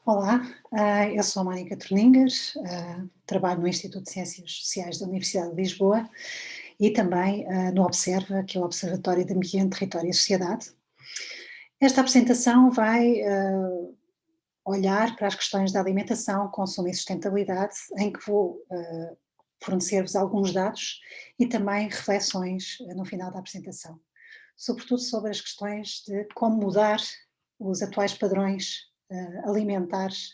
Olá, eu sou a Mónica Torningas, trabalho no Instituto de Ciências Sociais da Universidade de Lisboa e também no Observa, que é o Observatório de Ambiente, Território e Sociedade. Esta apresentação vai olhar para as questões da alimentação, consumo e sustentabilidade, em que vou fornecer-vos alguns dados e também reflexões no final da apresentação, sobretudo sobre as questões de como mudar os atuais padrões alimentares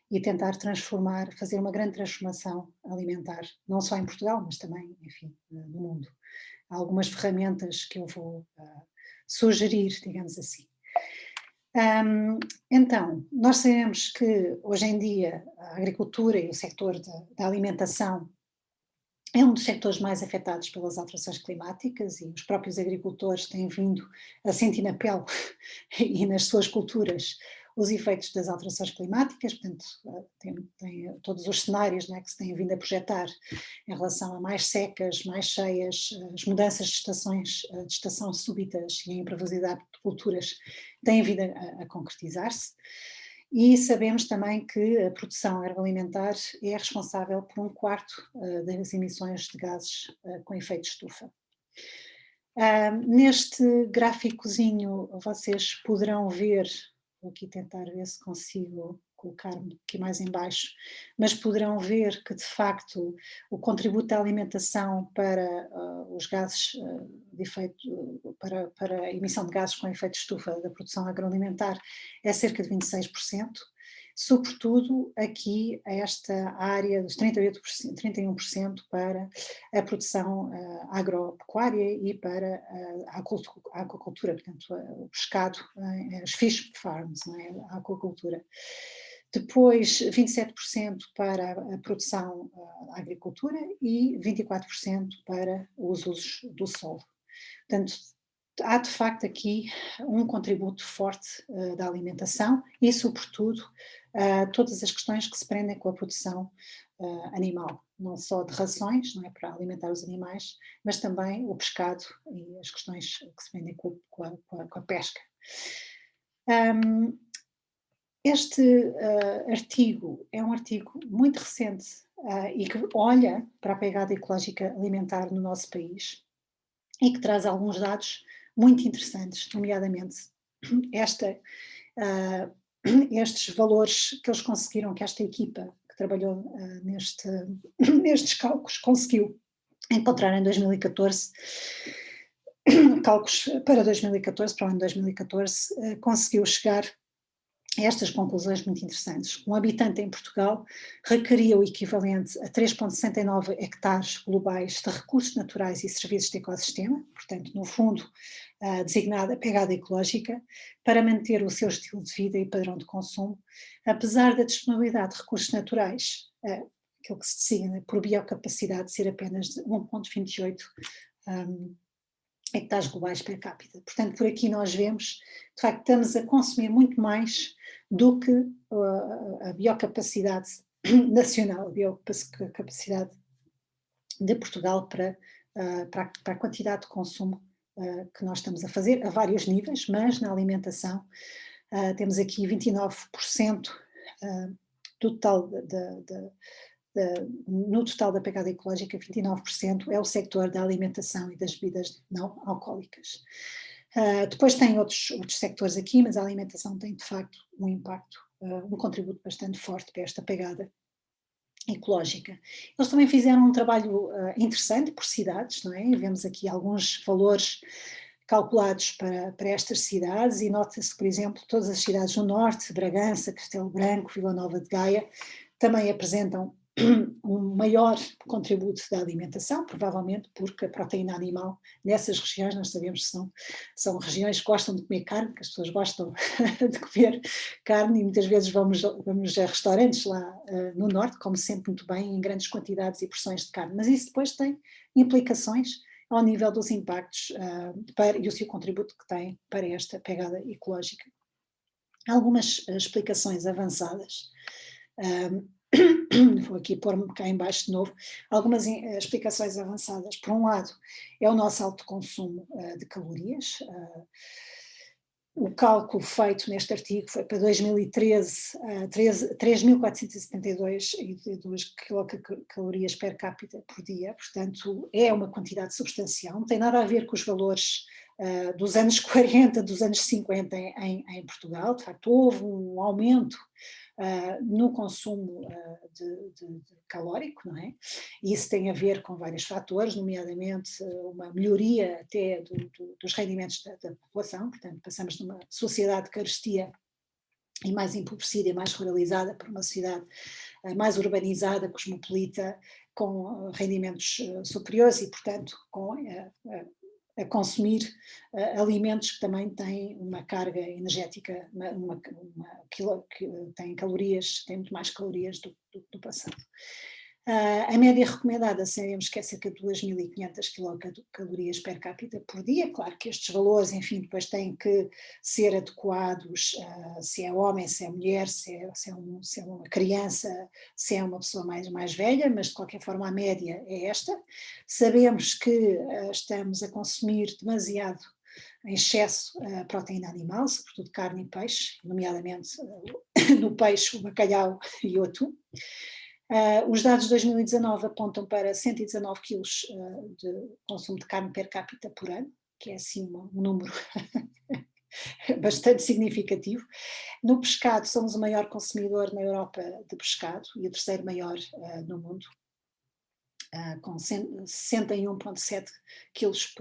e tentar transformar, fazer uma grande transformação alimentar, não só em Portugal, mas também, enfim, no mundo. Há algumas ferramentas que eu vou sugerir, digamos assim. Então, nós sabemos que hoje em dia a agricultura e o sector da alimentação é um dos sectores mais afetados pelas alterações climáticas e os próprios agricultores têm vindo a sentir na pele e nas suas culturas os efeitos das alterações climáticas, portanto, tem todos os cenários, não é, que se têm vindo a projetar em relação a mais secas, mais cheias, as mudanças de estações, de estação súbitas e a imprevisibilidade de culturas têm vindo a concretizar-se. E sabemos também que a produção agroalimentar é responsável por um quarto das emissões de gases com efeito de estufa. Neste gráficozinho vocês poderão ver, vou aqui tentar ver se consigo colocar-me aqui mais em baixo, mas poderão ver que de facto o contributo da alimentação para os gases de efeito, para a emissão de gases com efeito de estufa da produção agroalimentar é cerca de 26%, sobretudo aqui esta área dos 38%, 31% para a produção agropecuária e para a aquacultura, portanto o pescado, as fish farms, não é? A aquacultura. Depois 27% para a produção a agricultura e 24% para os usos do solo. Portanto, há de facto aqui um contributo forte da alimentação e, sobretudo, todas as questões que se prendem com a produção animal, não só de rações, não é, para alimentar os animais, mas também o pescado e as questões que se prendem com a pesca. Este artigo é um artigo muito recente e que olha para a pegada ecológica alimentar no nosso país e que traz alguns dados muito interessantes, nomeadamente estes valores que eles conseguiram, que esta equipa que trabalhou nestes cálculos conseguiu encontrar em 2014, cálculos para 2014, para o ano 2014, conseguiu chegar a estas conclusões muito interessantes. Um habitante em Portugal requeria o equivalente a 3,69 hectares globais de recursos naturais e serviços de ecossistema, portanto, no fundo, designada pegada ecológica, para manter o seu estilo de vida e padrão de consumo, apesar da disponibilidade de recursos naturais, aquilo que se designa por biocapacidade ser apenas de 1,28 hectares globais per capita. Portanto, por aqui nós vemos, de facto, estamos a consumir muito mais do que a biocapacidade nacional, a biocapacidade de Portugal para a quantidade de consumo que nós estamos a fazer, a vários níveis, mas na alimentação temos aqui 29% do total no total da pegada ecológica, 29% é o sector da alimentação e das bebidas não alcoólicas. Depois tem outros sectores aqui, mas a alimentação tem de facto um impacto, um contributo bastante forte para esta pegada ecológica. Eles também fizeram um trabalho interessante por cidades, não é? E vemos aqui alguns valores calculados para estas cidades e nota-se, por exemplo, todas as cidades do norte, Bragança, Castelo Branco, Vila Nova de Gaia, também apresentam um maior contributo da alimentação, provavelmente porque a proteína animal nessas regiões, nós sabemos que são regiões que gostam de comer carne, que as pessoas gostam de comer carne e muitas vezes vamos a restaurantes lá no norte, como sempre muito bem, em grandes quantidades e porções de carne, mas isso depois tem implicações ao nível dos impactos e o seu contributo que tem para esta pegada ecológica. Algumas explicações avançadas, vou aqui pôr-me cá em baixo de novo, algumas explicações avançadas. Por um lado, é o nosso alto consumo de calorias, o cálculo feito neste artigo foi para 2013, 3.472 quilocalorias per capita por dia, portanto é uma quantidade substancial, não tem nada a ver com os valores dos anos 40, dos anos 50 em Portugal. De facto houve um aumento no consumo de calórico, não é? E isso tem a ver com vários fatores, nomeadamente uma melhoria até dos rendimentos da população. Portanto, passamos de uma sociedade de carestia e mais empobrecida e mais ruralizada para uma sociedade mais urbanizada, cosmopolita, com rendimentos superiores e, portanto, a consumir alimentos que também têm uma carga energética, que têm calorias, têm muito mais calorias do passado. A média recomendada, sabemos que é cerca de 2.500 quilocalorias per capita por dia. Claro que estes valores, enfim, depois têm que ser adequados, se é homem, se é mulher, se é uma criança, se é uma pessoa mais velha, mas de qualquer forma a média é esta. Sabemos que estamos a consumir demasiado em excesso proteína animal, sobretudo carne e peixe, nomeadamente no peixe, o bacalhau e o atum. Os dados de 2019 apontam para 119 quilos de consumo de carne per capita por ano, que é assim um número bastante significativo. No pescado somos o maior consumidor na Europa de pescado e o terceiro maior no mundo, com 61,7 quilos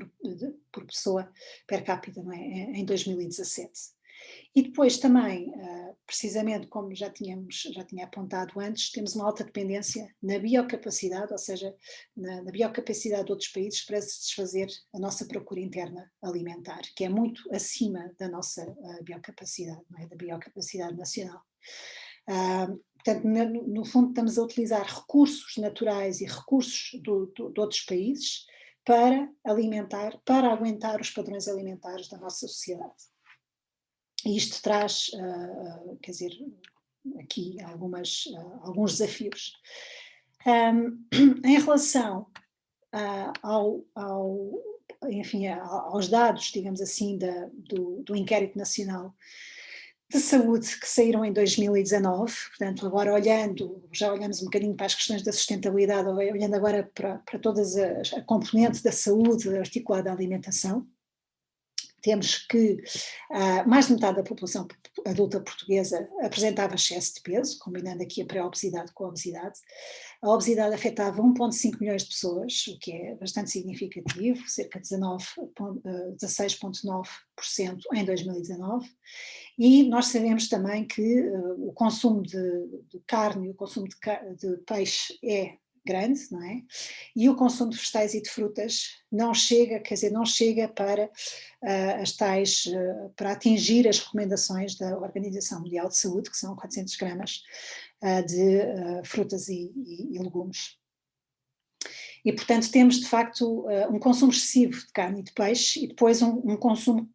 por pessoa per capita, não é? Em 2017. E depois também, precisamente como já tinha apontado antes, temos uma alta dependência na biocapacidade, ou seja, na biocapacidade de outros países para satisfazer a nossa procura interna alimentar, que é muito acima da nossa biocapacidade, não é? Da biocapacidade nacional. Portanto, no fundo estamos a utilizar recursos naturais e recursos de outros países para aguentar os padrões alimentares da nossa sociedade. E isto traz, quer dizer, aqui alguns desafios. Em relação aos dados, digamos assim, do Inquérito Nacional de Saúde que saíram em 2019, portanto agora já olhamos um bocadinho para as questões da sustentabilidade, olhando agora para todas a componente da saúde articulada à alimentação, temos que mais de metade da população adulta portuguesa apresentava excesso de peso, combinando aqui a pré-obesidade com a obesidade. A obesidade afetava 1,5 milhões de pessoas, o que é bastante significativo, cerca de 16,9% em 2019. E nós sabemos também que o consumo de carne e o consumo de peixe é grande, não é? E o consumo de vegetais e de frutas não chega para para atingir as recomendações da Organização Mundial de Saúde, que são 400 gramas de frutas e legumes. E, portanto, temos de facto um consumo excessivo de carne e de peixe e depois um consumo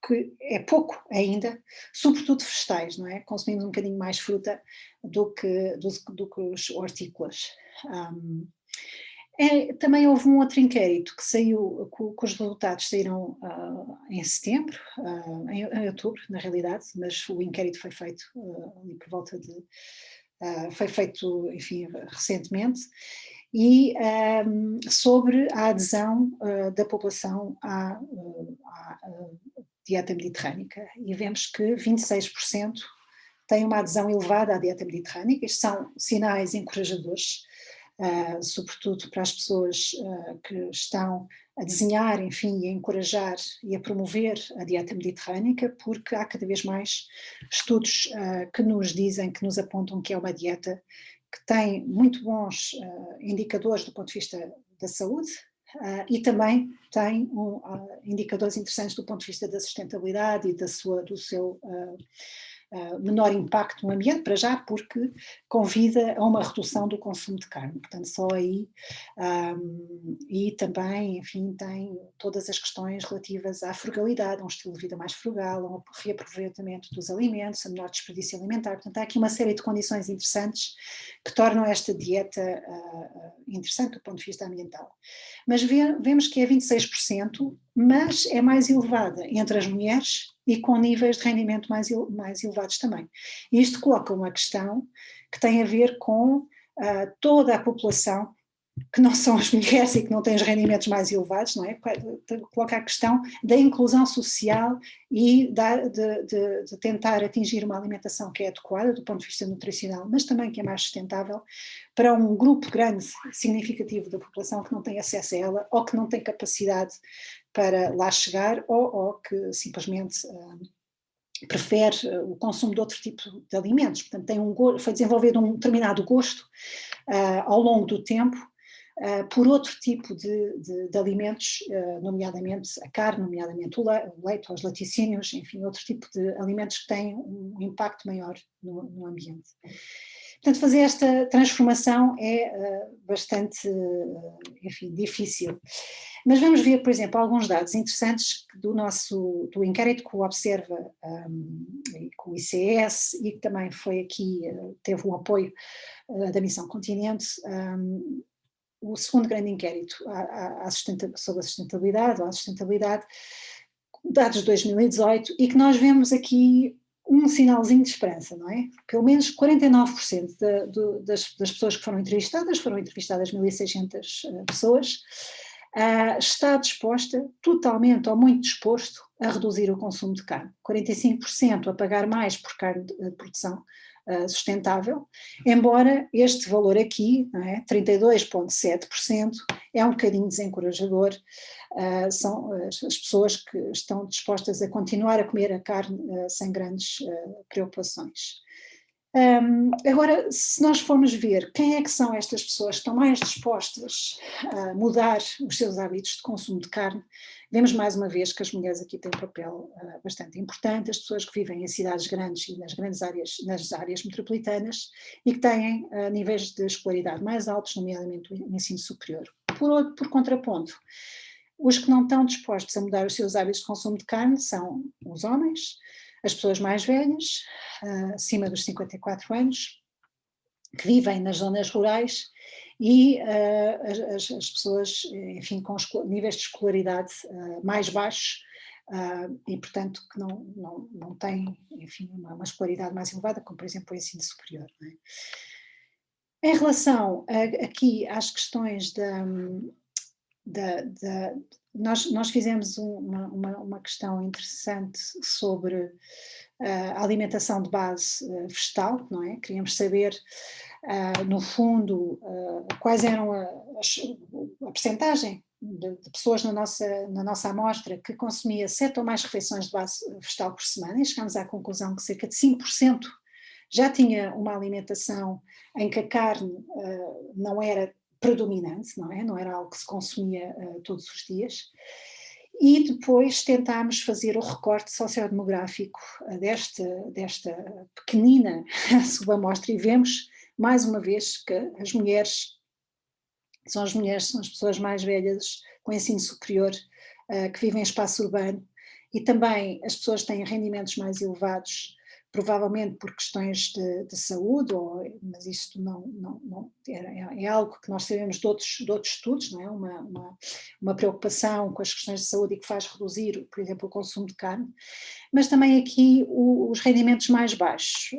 que é pouco ainda, sobretudo de vegetais, não é? Consumimos um bocadinho mais fruta do que os hortícolas. Também houve um outro inquérito que saiu, cujos resultados saíram em setembro, em outubro, na realidade, mas o inquérito foi feito ali por volta foi feito, enfim, recentemente, e sobre a adesão da população à dieta mediterrânica, e vemos que 26% têm uma adesão elevada à dieta mediterrânica. Estes são sinais encorajadores, sobretudo para as pessoas que estão a desenhar, enfim, e a encorajar e a promover a dieta mediterrânica, porque há cada vez mais estudos que nos dizem, que nos apontam que é uma dieta que tem muito bons indicadores do ponto de vista da saúde, e também tem indicadores interessantes do ponto de vista da sustentabilidade e do seu menor impacto no ambiente, para já, porque convida a uma redução do consumo de carne, portanto só aí, e também, enfim, tem todas as questões relativas à frugalidade, a um estilo de vida mais frugal, a um reaproveitamento dos alimentos, a menor desperdício alimentar. Portanto há aqui uma série de condições interessantes que tornam esta dieta interessante do ponto de vista ambiental. Mas vemos que é 26%, mas é mais elevada entre as mulheres e com níveis de rendimento mais elevados também. E isto coloca uma questão que tem a ver com toda a população que não são as mulheres e que não têm os rendimentos mais elevados, não é? Coloca a questão da inclusão social e de tentar atingir uma alimentação que é adequada do ponto de vista nutricional, mas também que é mais sustentável para um grupo grande, significativo da população que não tem acesso a ela ou que não tem capacidade para lá chegar ou que simplesmente prefere o consumo de outro tipo de alimentos. Portanto, foi desenvolvido um determinado gosto ao longo do tempo por outro tipo de alimentos, nomeadamente a carne, nomeadamente o leite, os laticínios, enfim, outro tipo de alimentos que têm um impacto maior no ambiente. Portanto, fazer esta transformação é bastante, enfim, difícil. Mas vamos ver, por exemplo, alguns dados interessantes do inquérito que o Observa, com o ICS, e que também foi aqui, teve o apoio da Missão Continente, o segundo grande inquérito sobre a sustentabilidade, dados de 2018, e que nós vemos aqui um sinalzinho de esperança, não é? Pelo menos 49% das pessoas que foram entrevistadas 1.600 pessoas, está disposta, totalmente ou muito disposto, a reduzir o consumo de carne. 45% a pagar mais por carne de produção sustentável, embora este valor aqui, não é, 32,7%, é um bocadinho desencorajador. São as pessoas que estão dispostas a continuar a comer a carne sem grandes preocupações. Agora, se nós formos ver quem é que são estas pessoas que estão mais dispostas a mudar os seus hábitos de consumo de carne, vemos mais uma vez que as mulheres aqui têm um papel bastante importante, as pessoas que vivem em cidades grandes e nas grandes áreas, nas áreas metropolitanas, e que têm níveis de escolaridade mais altos, nomeadamente o ensino superior. Por contraponto, os que não estão dispostos a mudar os seus hábitos de consumo de carne são os homens, as pessoas mais velhas, acima dos 54 anos, que vivem nas zonas rurais, e as pessoas, enfim, com níveis de escolaridade mais baixos, e portanto que não têm, enfim, uma escolaridade mais elevada, como por exemplo o ensino superior. Não é? Em relação aqui às questões nós fizemos uma questão interessante sobre a alimentação de base vegetal, não é? Queríamos saber, no fundo, quais eram a percentagem de pessoas na nossa amostra que consumia 7 ou mais refeições de base vegetal por semana, e chegámos à conclusão que cerca de 5% já tinha uma alimentação em que a carne não era predominante, não é? Não era algo que se consumia todos os dias. E depois tentámos fazer o recorte sociodemográfico desta pequenina subamostra, e vemos, mais uma vez, que as mulheres são as pessoas mais velhas com ensino superior, que vivem em espaço urbano, e também as pessoas que têm rendimentos mais elevados, provavelmente por questões de saúde, mas isto é algo que nós sabemos de outros estudos, não é? Uma preocupação com as questões de saúde e que faz reduzir, por exemplo, o consumo de carne, mas também aqui os rendimentos mais baixos.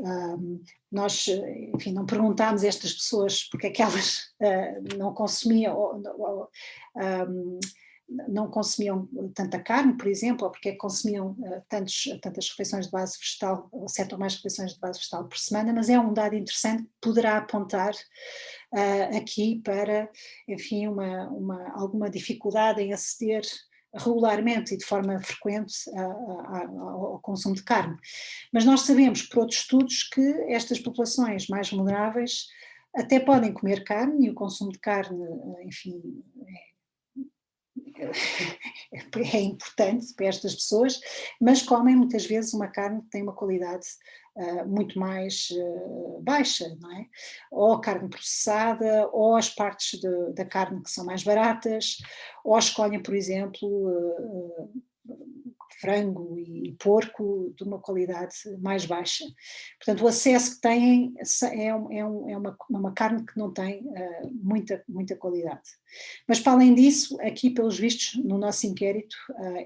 Nós, enfim, não perguntámos a estas pessoas porque é que elas não consumiam, não consumiam tanta carne, por exemplo, ou porque é que consumiam tantas refeições de base vegetal, ou 7 ou mais refeições de base vegetal por semana, mas é um dado interessante que poderá apontar aqui para, enfim, alguma dificuldade em aceder regularmente e de forma frequente ao consumo de carne. Mas nós sabemos, por outros estudos, que estas populações mais vulneráveis até podem comer carne, e o consumo de carne, enfim, é importante para estas pessoas, mas comem muitas vezes uma carne que tem uma qualidade muito mais baixa, não é? Ou a carne processada, ou as partes da carne que são mais baratas, ou escolhem, por exemplo, frango e porco de uma qualidade mais baixa. Portanto, o acesso que têm é uma carne que não tem muita qualidade. Mas, para além disso, aqui, pelos vistos, no nosso inquérito,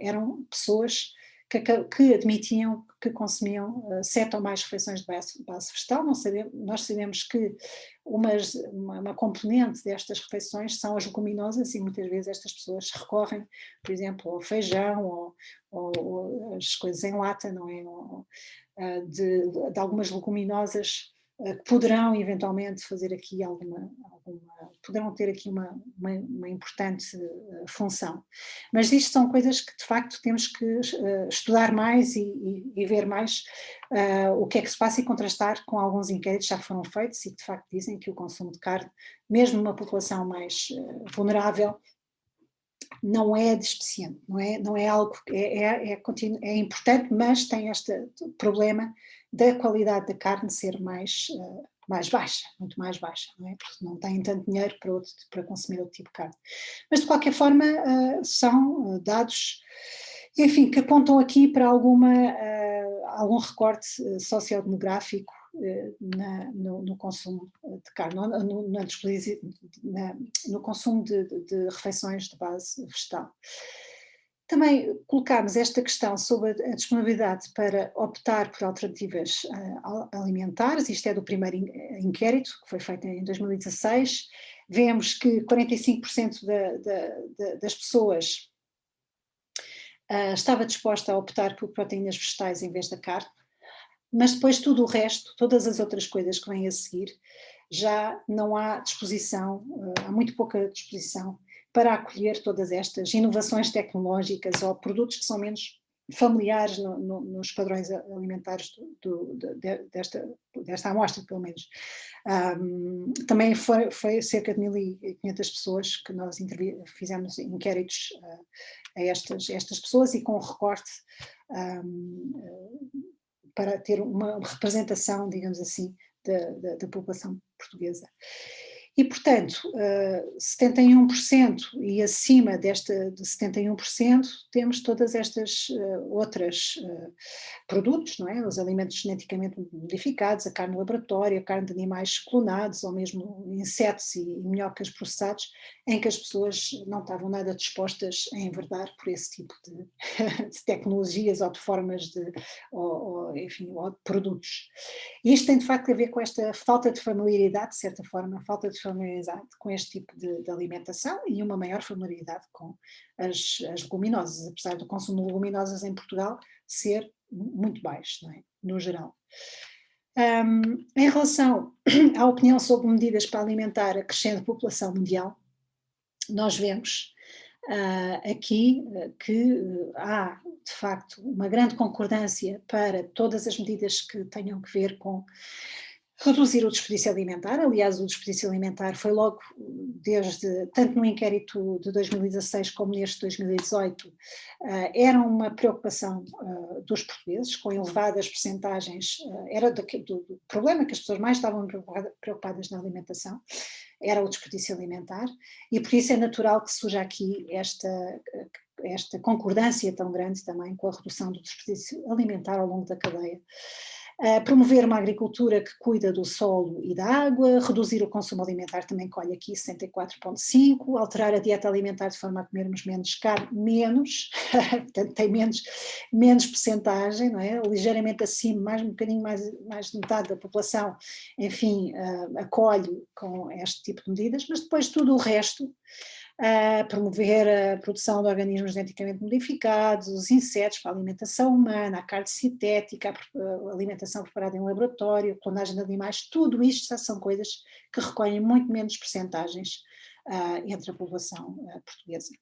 eram pessoas que admitiam que consumiam 7 ou mais refeições de base vegetal. Nós sabemos que uma componente destas refeições são as leguminosas e muitas vezes estas pessoas recorrem, por exemplo, ao feijão ou as coisas em lata, não é? De algumas leguminosas que poderão eventualmente fazer aqui poderão ter aqui uma importante função. Mas isto são coisas que de facto temos que estudar mais e ver mais o que é que se passa e contrastar com alguns inquéritos que já foram feitos e que de facto dizem que o consumo de carne, mesmo numa população mais vulnerável, não é despreciante, não é algo, é importante, mas tem este problema da qualidade da carne ser mais baixa, muito mais baixa, não é? Porque não têm tanto dinheiro para consumir outro tipo de carne. Mas de qualquer forma são dados, enfim, que apontam aqui para algum recorte sociodemográfico no consumo de carne, no consumo de refeições de base vegetal. Também colocámos esta questão sobre a disponibilidade para optar por alternativas alimentares, isto é do primeiro inquérito, que foi feito em 2016, vemos que 45% das pessoas estava disposta a optar por proteínas vegetais em vez da carne, mas depois tudo o resto, todas as outras coisas que vêm a seguir, já não há disposição, há muito pouca disposição para acolher todas estas inovações tecnológicas ou produtos que são menos familiares nos padrões alimentares desta amostra, pelo menos. Também foi cerca de 1.500 pessoas que nós fizemos inquéritos a estas pessoas e com recorte para ter uma representação, digamos assim, da população portuguesa. E, portanto, 71% e acima de 71% temos todas estas outras produtos, não é? Os alimentos geneticamente modificados, a carne laboratória, a carne de animais clonados ou mesmo insetos e minhocas processados, em que as pessoas não estavam nada dispostas a enverdar por esse tipo de tecnologias ou de formas enfim, ou de produtos. E isto tem de facto a ver com esta falta de familiaridade, de certa forma, falta de familiaridade com este tipo de alimentação e uma maior familiaridade com as leguminosas, apesar do consumo de leguminosas em Portugal ser muito baixo, não é? No geral. Em relação à opinião sobre medidas para alimentar a crescente população mundial, nós vemos aqui que há, de facto, uma grande concordância para todas as medidas que tenham que ver com reduzir o desperdício alimentar. Aliás, o desperdício alimentar foi logo tanto no inquérito de 2016 como neste de 2018, era uma preocupação dos portugueses, com elevadas percentagens, era do problema que as pessoas mais estavam preocupadas na alimentação, era o desperdício alimentar, e por isso é natural que surja aqui esta concordância tão grande também com a redução do desperdício alimentar ao longo da cadeia. Promover uma agricultura que cuida do solo e da água, reduzir o consumo alimentar, também colhe aqui 64,5%, alterar a dieta alimentar de forma a comermos menos carne, portanto tem menos percentagem, não é? Ligeiramente acima, um bocadinho mais de metade da população, enfim, acolhe com este tipo de medidas, mas depois tudo o resto, promover a produção de organismos geneticamente modificados, os insetos para a alimentação humana, a carne sintética, a alimentação preparada em laboratório, a clonagem de animais, tudo isto já são coisas que recolhem muito menos percentagens entre a população portuguesa.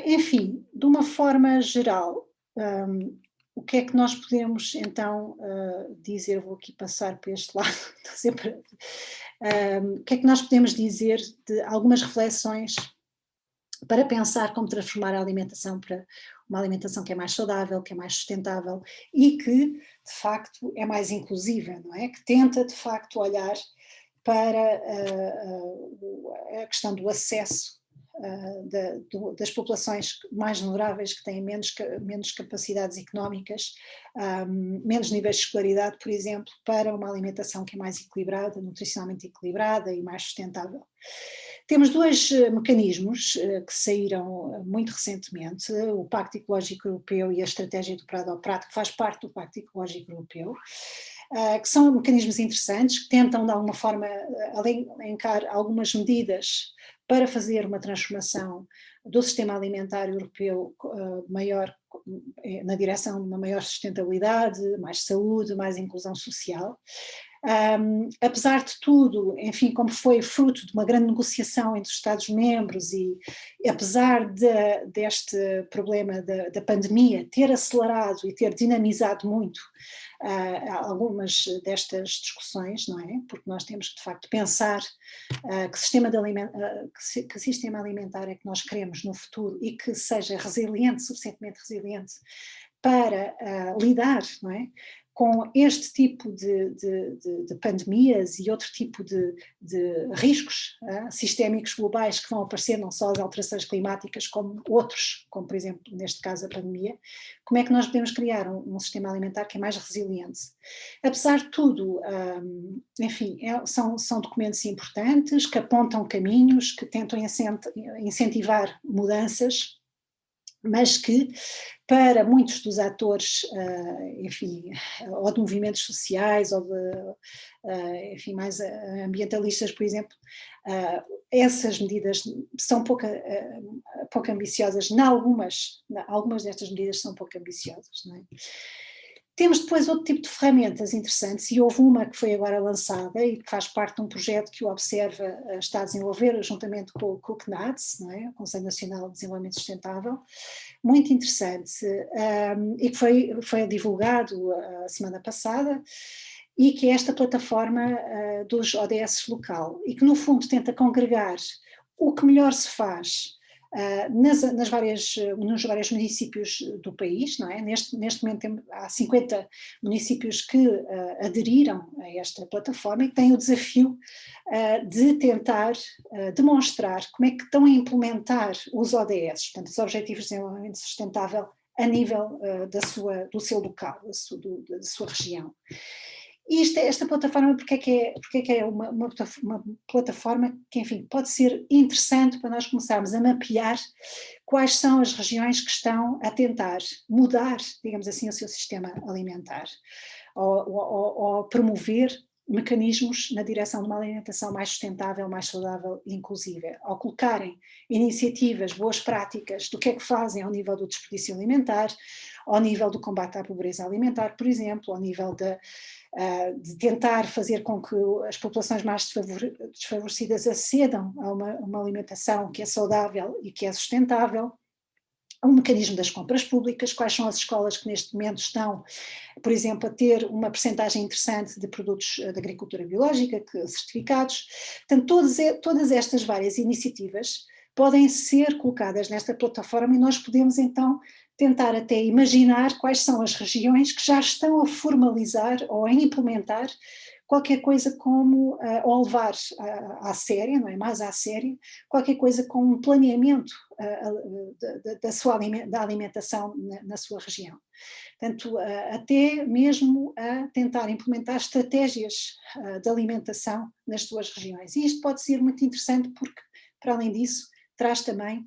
Enfim, de uma forma geral, o que é que nós podemos então dizer, vou aqui passar para este lado, estou sempre... o que é que nós podemos dizer de algumas reflexões para pensar como transformar a alimentação para uma alimentação que é mais saudável, que é mais sustentável e que, de facto, é mais inclusiva, não é? Que tenta, de facto, olhar para a questão do acesso das populações mais vulneráveis, que têm menos capacidades económicas, menos níveis de escolaridade, por exemplo, para uma alimentação que é mais equilibrada, nutricionalmente equilibrada e mais sustentável. Temos dois mecanismos que saíram muito recentemente, o Pacto Ecológico Europeu e a Estratégia do Prado ao Prato, que faz parte do Pacto Ecológico Europeu, que são mecanismos interessantes, que tentam de alguma forma elencar algumas medidas para fazer uma transformação do sistema alimentar europeu maior, na direção de uma maior sustentabilidade, mais saúde, mais inclusão social. Apesar de tudo, enfim, como foi fruto de uma grande negociação entre os Estados-membros e apesar deste problema da pandemia ter acelerado e ter dinamizado muito algumas destas discussões, não é? Porque nós temos que de facto pensar que sistema alimentar é que nós queremos no futuro e que seja resiliente, suficientemente resiliente para lidar, não é? Com este tipo de pandemias e outro tipo de riscos sistémicos globais que vão aparecer, não só as alterações climáticas, como outros, como por exemplo, neste caso a pandemia, como é que nós podemos criar um sistema alimentar que é mais resiliente? Apesar de tudo, enfim, são documentos importantes, que apontam caminhos, que tentam incentivar mudanças, mas que para muitos dos atores, enfim, ou de movimentos sociais, ou de, enfim, mais ambientalistas, por exemplo, essas medidas são pouco ambiciosas, algumas destas medidas são pouco ambiciosas, não é? Temos depois outro tipo de ferramentas interessantes e houve uma que foi agora lançada e que faz parte de um projeto que o Observa está a desenvolver juntamente com o CNADS, não é? O Conselho Nacional de Desenvolvimento Sustentável, muito interessante e que foi divulgado a semana passada e que é esta plataforma dos ODS local e que no fundo tenta congregar o que melhor se faz nos vários municípios do país, não é? Neste momento há 50 municípios que aderiram a esta plataforma e que têm o desafio de tentar demonstrar como é que estão a implementar os ODS, portanto os Objetivos de Desenvolvimento Sustentável, a nível do seu local, da sua região. E esta plataforma, porque é que é uma plataforma que, enfim, pode ser interessante para nós começarmos a mapear quais são as regiões que estão a tentar mudar, digamos assim, o seu sistema alimentar, ou promover mecanismos na direção de uma alimentação mais sustentável, mais saudável e inclusiva, ao colocarem iniciativas, boas práticas do que é que fazem ao nível do desperdício alimentar, ao nível do combate à pobreza alimentar, por exemplo, ao nível de tentar fazer com que as populações mais desfavorecidas acedam a uma alimentação que é saudável e que é sustentável, um mecanismo das compras públicas, quais são as escolas que neste momento estão, por exemplo, a ter uma percentagem interessante de produtos de agricultura biológica certificados. Portanto, todas estas várias iniciativas podem ser colocadas nesta plataforma e nós podemos então tentar até imaginar quais são as regiões que já estão a formalizar ou a implementar qualquer coisa como, ou levar à séria, não é? Mais à séria, qualquer coisa com um planeamento da alimentação na sua região. Portanto, até mesmo a tentar implementar estratégias de alimentação nas suas regiões. E isto pode ser muito interessante porque, para além disso, traz também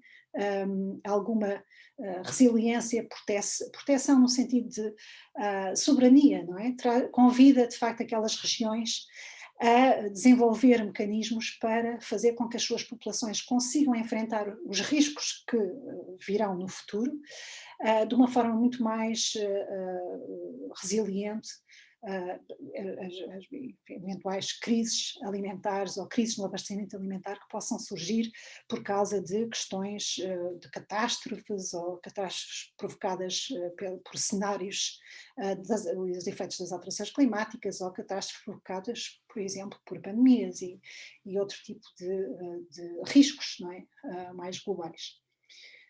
alguma resiliência, proteção no sentido de soberania, não é? Convida de facto aquelas regiões a desenvolver mecanismos para fazer com que as suas populações consigam enfrentar os riscos que virão no futuro de uma forma muito mais resiliente as eventuais crises alimentares ou crises no abastecimento alimentar que possam surgir por causa de questões de catástrofes ou catástrofes provocadas por cenários dos efeitos das alterações climáticas ou catástrofes provocadas, por exemplo, por pandemias e outro tipo de riscos, não é? Mais globais.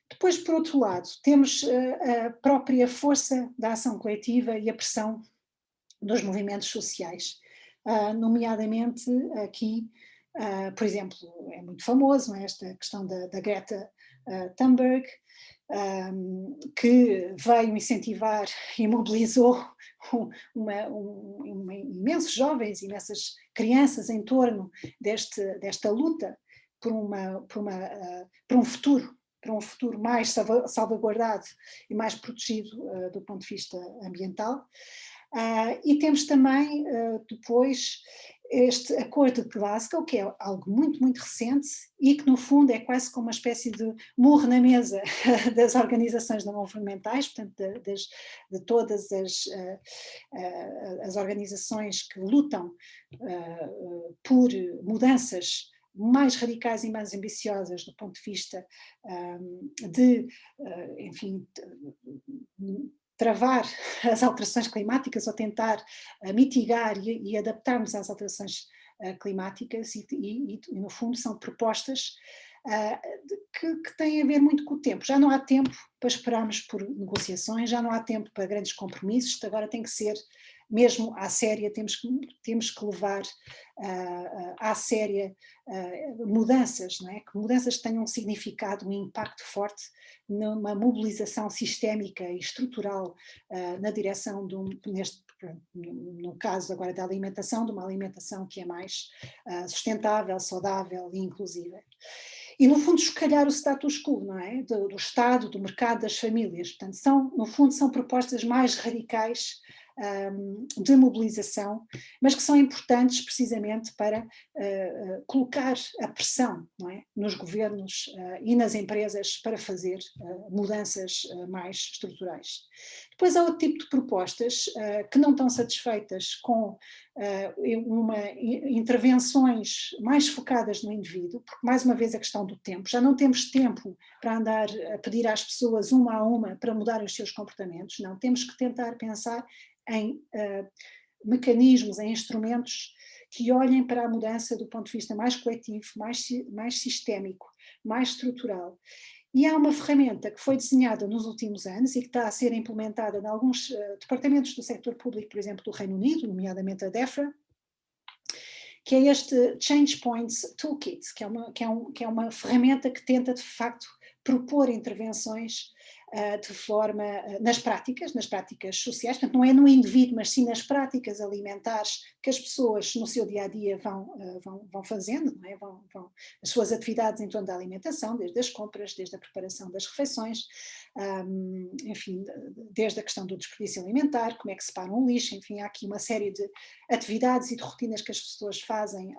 Depois, por outro lado, temos a própria força da ação coletiva e a pressão dos movimentos sociais, nomeadamente aqui, por exemplo, é muito famoso, não é? Esta questão da Greta Thunberg, que veio incentivar e mobilizou imensos jovens, imensas crianças em torno desta luta por um futuro, mais salvaguardado e mais protegido do ponto de vista ambiental. E temos também depois este Acordo de Glasgow, que é algo muito, muito recente e que no fundo é quase como uma espécie de murro na mesa das organizações não governamentais, portanto de todas as organizações que lutam por mudanças mais radicais e mais ambiciosas do ponto de vista enfim, travar as alterações climáticas ou tentar mitigar e adaptarmos às alterações climáticas e, no fundo, são propostas que têm a ver muito com o tempo. Já não há tempo para esperarmos por negociações, já não há tempo para grandes compromissos, agora tem que ser mesmo à séria, temos que levar à séria mudanças, não é? Que mudanças tenham um significado, um impacto forte numa mobilização sistémica e estrutural na direção no caso agora da alimentação, de uma alimentação que é mais sustentável, saudável e inclusiva. E, no fundo, escalhar o status quo, não é? Do Estado, do mercado, das famílias. Portanto, no fundo, são propostas mais radicais de mobilização, mas que são importantes precisamente para colocar a pressão, não é? Nos governos e nas empresas para fazer mudanças mais estruturais. Depois há outro tipo de propostas que não estão satisfeitas com intervenções mais focadas no indivíduo, porque mais uma vez a questão do tempo, já não temos tempo para andar a pedir às pessoas uma a uma para mudarem os seus comportamentos, não, temos que tentar pensar em mecanismos, em instrumentos que olhem para a mudança do ponto de vista mais coletivo, mais sistémico, mais estrutural. E há uma ferramenta que foi desenhada nos últimos anos e que está a ser implementada em alguns departamentos do setor público, por exemplo, do Reino Unido, nomeadamente a DEFRA, que é este Change Points Toolkit, que é uma ferramenta que tenta, de facto, propor intervenções de forma, nas práticas sociais, portanto não é no indivíduo, mas sim nas práticas alimentares que as pessoas no seu dia-a-dia vão fazendo, não é? As suas atividades em torno da alimentação, desde as compras, desde a preparação das refeições, enfim, desde a questão do desperdício alimentar, como é que separam o lixo, enfim, há aqui uma série de atividades e de rotinas que as pessoas fazem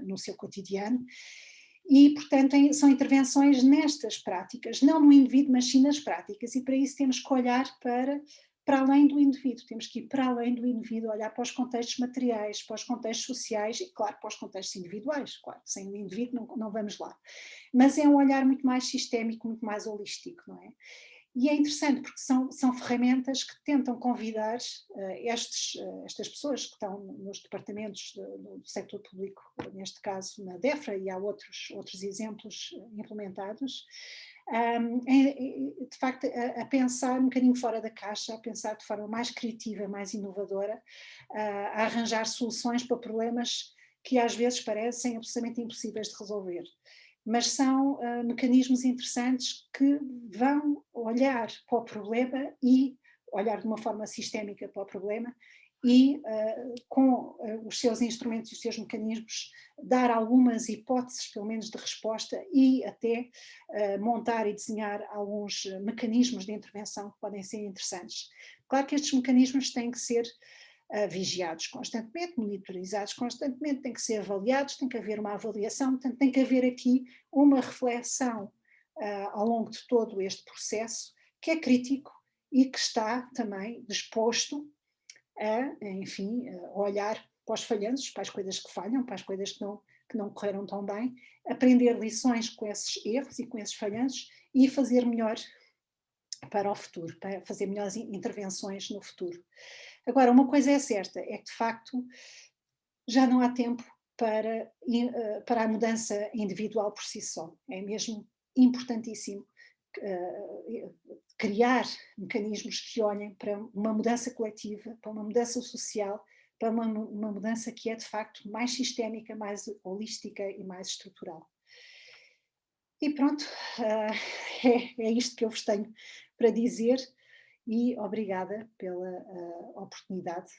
no seu cotidiano. E, portanto, são intervenções práticas, não no indivíduo, mas sim nas práticas, e para isso temos que olhar para além do indivíduo, temos que ir para além do indivíduo, olhar para os contextos materiais, para os contextos sociais e, claro, para os contextos individuais, claro, sem o indivíduo não vamos lá. Mas é um olhar muito mais sistémico, muito mais holístico, não é? E é interessante porque são ferramentas que tentam convidar estas pessoas que estão nos departamentos do setor público, neste caso na DEFRA, e há outros exemplos implementados, de facto a pensar um bocadinho fora da caixa, a pensar de forma mais criativa, mais inovadora, a arranjar soluções para problemas que às vezes parecem absolutamente impossíveis de resolver. Mas são mecanismos interessantes que vão olhar para o problema e olhar de uma forma sistémica para o problema e com os seus instrumentos e os seus mecanismos dar algumas hipóteses, pelo menos de resposta e até montar e desenhar alguns mecanismos de intervenção que podem ser interessantes. Claro que estes mecanismos têm que ser vigiados constantemente, monitorizados constantemente, têm que ser avaliados, tem que haver uma avaliação, portanto tem que haver aqui uma reflexão ao longo de todo este processo, que é crítico e que está também disposto enfim, a olhar para os falhanços, para as coisas que falham, para as coisas que não correram tão bem, aprender lições com esses erros e com esses falhanços e fazer melhor para o futuro, para fazer melhores intervenções no futuro. Agora, uma coisa é certa, é que de facto já não há tempo para a mudança individual por si só. É mesmo importantíssimo criar mecanismos que olhem para uma mudança coletiva, para uma mudança social, para uma mudança que é de facto mais sistémica, mais holística e mais estrutural. E pronto, é isto que eu vos tenho para dizer e obrigada pela oportunidade